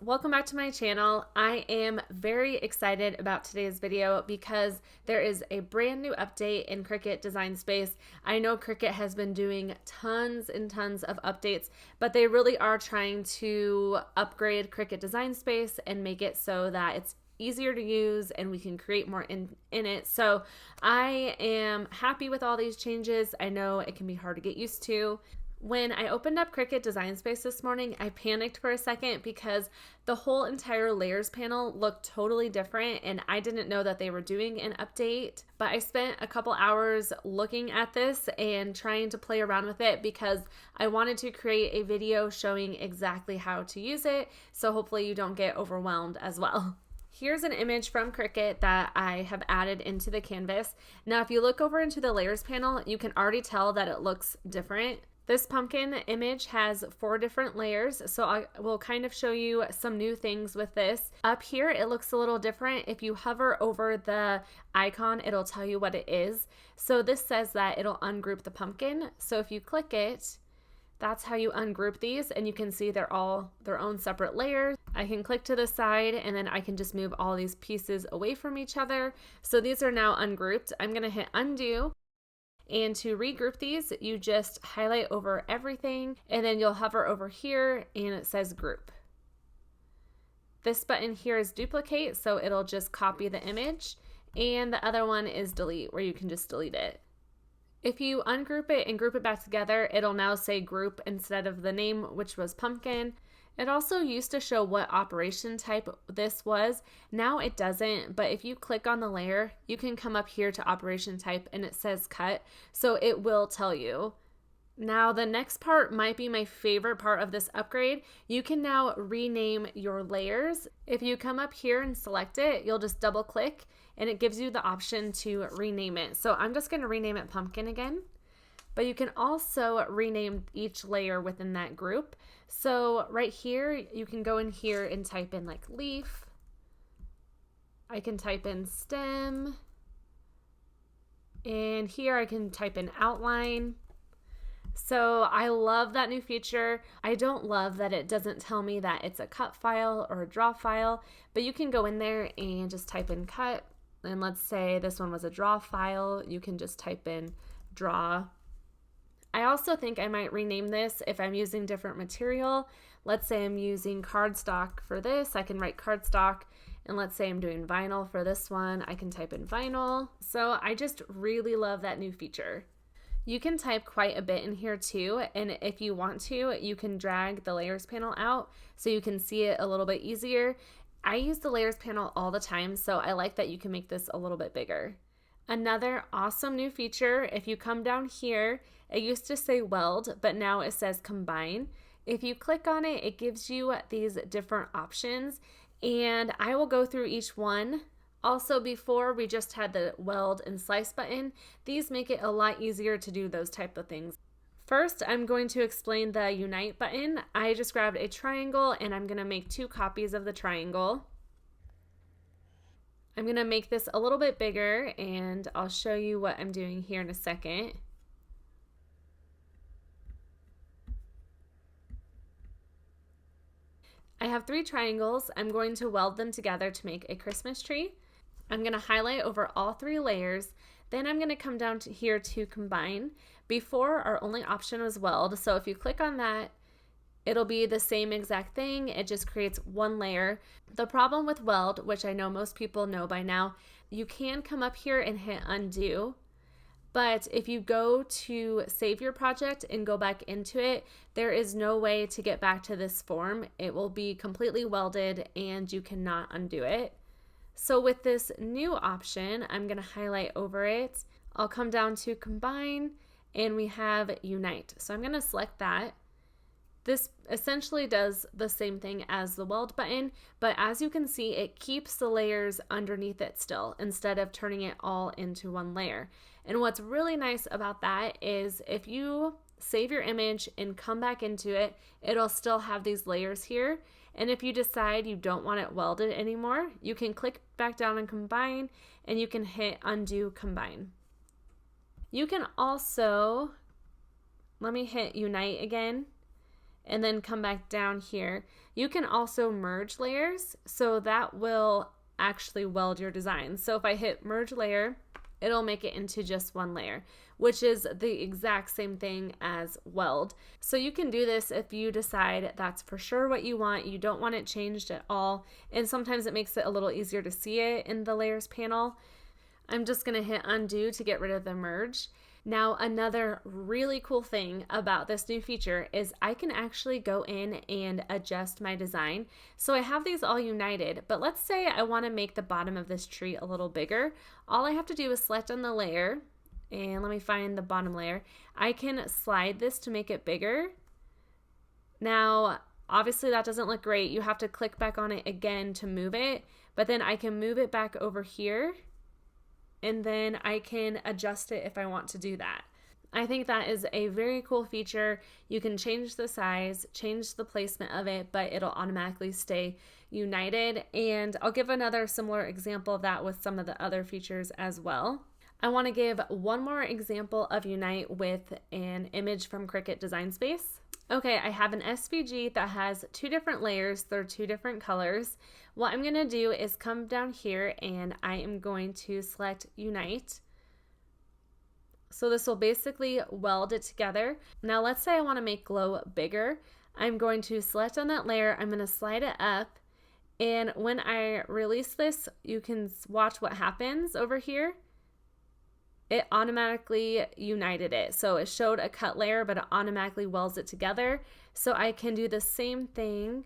Welcome back to my channel. I am very excited about today's video because there is a brand new update in Cricut Design Space. I know Cricut has been doing tons and tons of updates, but they really are trying to upgrade Cricut Design Space and make it so that it's easier to use and we can create more in it. So I am happy with all these changes. I know it can be hard to get used to. When I opened up Cricut Design Space this morning, I panicked for a second because the whole entire layers panel looked totally different and I didn't know that they were doing an update. But I spent a couple hours looking at this and trying to play around with it because I wanted to create a video showing exactly how to use it, so hopefully you don't get overwhelmed as well. Here's an image from Cricut that I have added into the canvas. Now if you look over into the layers panel, you can already tell that it looks different. This pumpkin image has 4 different layers, so I will kind of show you some new things with this. Up here, it looks a little different. If you hover over the icon, it'll tell you what it is. So this says that it'll ungroup the pumpkin. So if you click it, that's how you ungroup these, and you can see they're all their own separate layers. I can click to the side and then I can just move all these pieces away from each other. So these are now ungrouped. I'm gonna hit undo. And to regroup these, you just highlight over everything and then you'll hover over here and it says group. This button here is duplicate, so it'll just copy the image, and the other one is delete, where you can just delete it. If you ungroup it and group it back together, it'll now say group instead of the name, which was pumpkin. It also used to show what operation type this was. Now it doesn't, but if you click on the layer, you can come up here to operation type and it says cut, so it will tell you. Now the next part might be my favorite part of this upgrade. You can now rename your layers. If you come up here and select it, you'll just double click and it gives you the option to rename it. So I'm just gonna rename it pumpkin again. But you can also rename each layer within that group. So right here, you can go in here and type in like leaf. I can type in stem. And here I can type in outline. So I love that new feature. I don't love that it doesn't tell me that it's a cut file or a draw file, but you can go in there and just type in cut. And let's say this one was a draw file. You can just type in draw. I also think I might rename this if I'm using different material. Let's say I'm using cardstock for this, I can write cardstock, and let's say I'm doing vinyl for this one, I can type in vinyl. So I just really love that new feature. You can type quite a bit in here too, and if you want to, you can drag the layers panel out so you can see it a little bit easier. I use the layers panel all the time, so I like that you can make this a little bit bigger. Another awesome new feature, if you come down here, it used to say Weld, but now it says Combine. If you click on it, it gives you these different options, and I will go through each one. Also, before we just had the Weld and Slice button. These make it a lot easier to do those type of things. First, I'm going to explain the Unite button. I just grabbed a triangle and I'm gonna make 2 copies of the triangle. I'm gonna make this a little bit bigger and I'll show you what I'm doing here in a second. I have 3 triangles. I'm going to weld them together to make a Christmas tree. I'm gonna highlight over all 3 layers. Then I'm gonna come down to here to combine. Before, our only option was weld, so if you click on that, it'll be the same exact thing. It just creates 1 layer. The problem with weld, which I know most people know by now, you can come up here and hit undo. But if you go to save your project and go back into it, there is no way to get back to this form. It will be completely welded and you cannot undo it. So with this new option, I'm gonna highlight over it. I'll come down to combine and we have unite. So I'm gonna select that. This essentially does the same thing as the weld button, but as you can see, it keeps the layers underneath it still instead of turning it all into 1 layer. And what's really nice about that is if you save your image and come back into it, it'll still have these layers here. And if you decide you don't want it welded anymore, you can click back down and combine and you can hit undo combine. You can also, let me hit unite again. and then come back down here. You can also merge layers, so that will actually weld your design. So if I hit merge layer, it'll make it into just one layer, which is the exact same thing as weld. So you can do this if you decide that's for sure what you want, you don't want it changed at all, and sometimes it makes it a little easier to see it in the layers panel. I'm just gonna hit undo to get rid of the merge. Now, another really cool thing about this new feature is I can actually go in and adjust my design. So I have these all united, but let's say I want to make the bottom of this tree a little bigger. All I have to do is select on the layer, and let me find the bottom layer. I can slide this to make it bigger. Now, obviously that doesn't look great. You have to click back on it again to move it, but then I can move it back over here, and then I can adjust it if I want to do that. I think that is a very cool feature. You can change the size, change the placement of it, but it'll automatically stay united. And I'll give another similar example of that with some of the other features as well. I want to give one more example of Unite with an image from Cricut Design Space. Okay, I have an SVG that has two different layers. They're two different colors. What I'm going to do is come down here and I am going to select Unite. So this will basically weld it together. Now let's say I want to make glow bigger. I'm going to select on that layer. I'm going to slide it up. And when I release this, you can watch what happens over here. It automatically united it. So it showed a cut layer, but it automatically welds it together. So I can do the same thing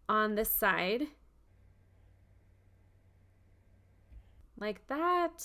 on this side. Like that.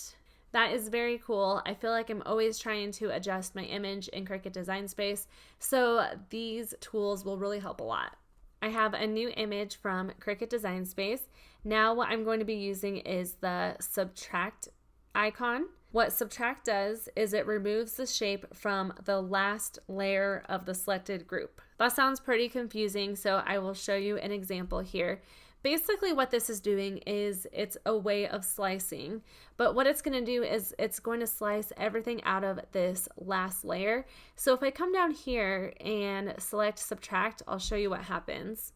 That is very cool. I feel like I'm always trying to adjust my image in Cricut Design Space. So these tools will really help a lot. I have a new image from Cricut Design Space. Now what I'm going to be using is the subtract icon. What subtract does is it removes the shape from the last layer of the selected group. That sounds pretty confusing, so I will show you an example here. Basically what this is doing is it's a way of slicing, but what it's going to do is it's going to slice everything out of this last layer. So if I come down here and select subtract, I'll show you what happens.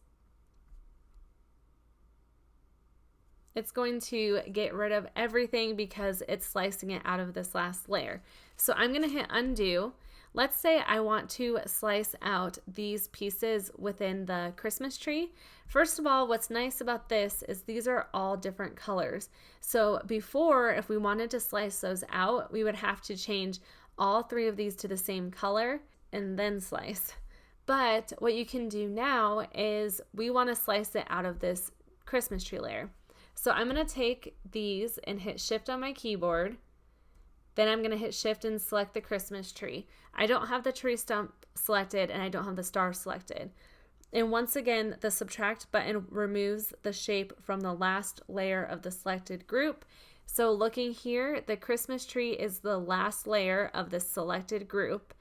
It's going to get rid of everything because it's slicing it out of this last layer. So I'm going to hit undo. Let's say I want to slice out these pieces within the Christmas tree. First of all, what's nice about this is these are all different colors. So before, if we wanted to slice those out, we would have to change all three of these to the same color and then slice. But what you can do now is we want to slice it out of this Christmas tree layer. So I'm going to take these and hit shift on my keyboard. Then I'm going to hit shift and select the Christmas tree. I don't have the tree stump selected and I don't have the star selected. And once again, the subtract button removes the shape from the last layer of the selected group. So looking here, the Christmas tree is the last layer of the selected group.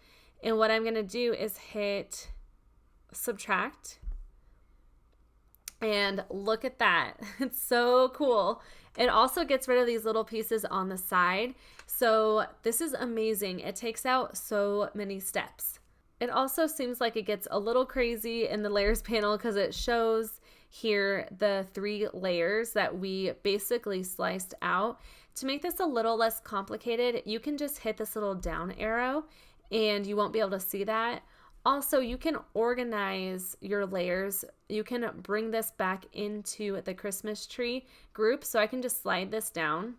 And what I'm going to do is hit subtract. And look at that. It's so cool. It also gets rid of these little pieces on the side. So this is amazing. It takes out so many steps. It also seems like it gets a little crazy in the layers panel because it shows here the 3 layers that we basically sliced out. To make this a little less complicated, you can just hit this little down arrow and you won't be able to see that. Also, you can organize your layers. You can bring this back into the Christmas tree group. So I can just slide this down.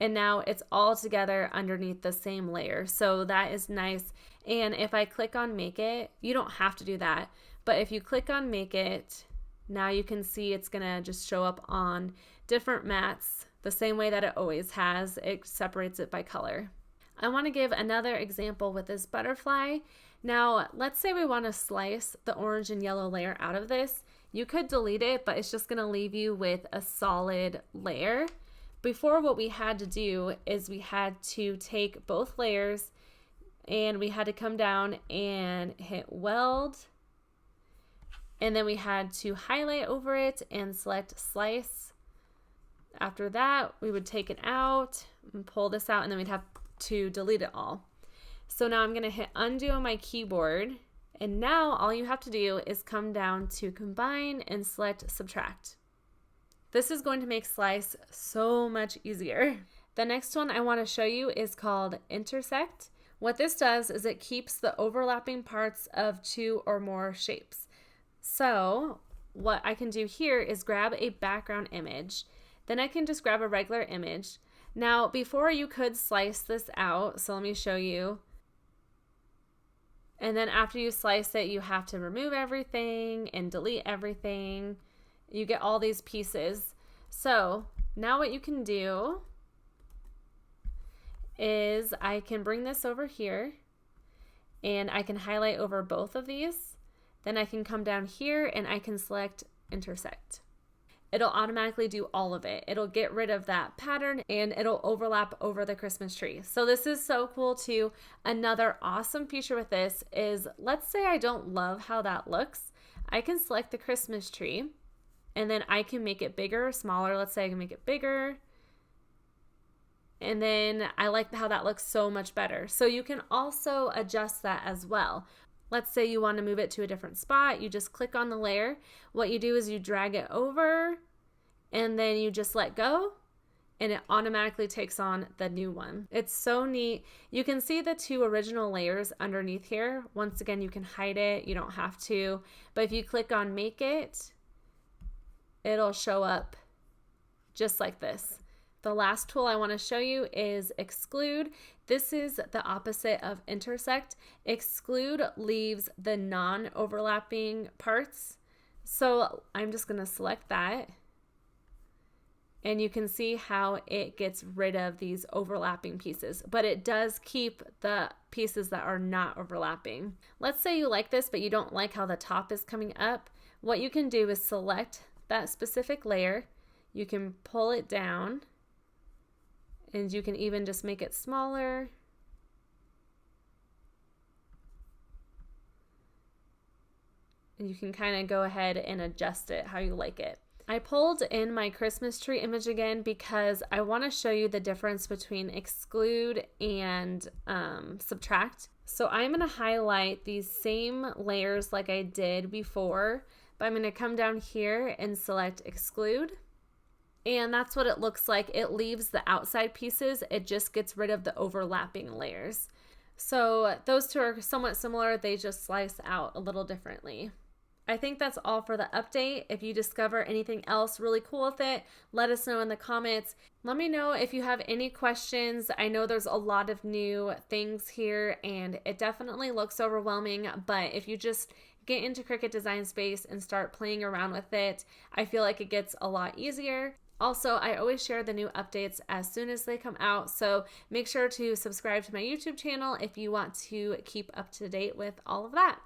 And now it's all together underneath the same layer. So that is nice. And if I click on make it, you don't have to do that. But if you click on make it, now you can see it's gonna just show up on different mats the same way that it always has. It separates it by color. I want to give another example with this butterfly. Now, let's say we want to slice the orange and yellow layer out of this. You could delete it, but it's just going to leave you with a solid layer. Before, what we had to do is we had to take both layers and we had to come down and hit weld. And then we had to highlight over it and select slice. After that, we would take it out and pull this out, and then we'd have to delete it all. So now I'm going to hit undo on my keyboard And now all you have to do is come down to combine and select subtract. This is going to make slice so much easier. The next one I want to show you is called Intersect. What this does is it keeps the overlapping parts of 2 or more shapes. So what I can do here is grab a background image. Then I can just grab a regular image. Now before you could slice this out, so let me show you. And then after you slice it, you have to remove everything and delete everything. You get all these pieces. So now what you can do is I can bring this over here and I can highlight over both of these. Then I can come down here and I can select Intersect. It'll automatically do all of it. It'll get rid of that pattern and it'll overlap over the Christmas tree. So this is so cool too. Another awesome feature with this is, let's say I don't love how that looks. I can select the Christmas tree and then I can make it bigger or smaller. Let's say I can make it bigger. And then I like how that looks so much better. So you can also adjust that as well. Let's say you want to move it to a different spot. You just click on the layer. What you do is you drag it over and then you just let go and it automatically takes on the new one. It's so neat. You can see the 2 original layers underneath here. Once again, you can hide it. You don't have to. But if you click on make it, it'll show up just like this. The last tool I want to show you is Exclude. This is the opposite of Intersect. Exclude leaves the non-overlapping parts. So I'm just going to select that. And you can see how it gets rid of these overlapping pieces, but it does keep the pieces that are not overlapping. Let's say you like this, but you don't like how the top is coming up. What you can do is select that specific layer. You can pull it down. And you can even just make it smaller. And you can kind of go ahead and adjust it how you like it. I pulled in my Christmas tree image again because I want to show you the difference between Exclude and Subtract. So I'm going to highlight these same layers like I did before, but I'm going to come down here and select Exclude. And that's what it looks like. It leaves the outside pieces. It just gets rid of the overlapping layers. So those two are somewhat similar. They just slice out a little differently. I think that's all for the update. If you discover anything else really cool with it, let us know in the comments. Let me know if you have any questions. I know there's a lot of new things here and it definitely looks overwhelming, but if you just get into Cricut Design Space and start playing around with it, I feel like it gets a lot easier. Also, I always share the new updates as soon as they come out, so make sure to subscribe to my YouTube channel if you want to keep up to date with all of that.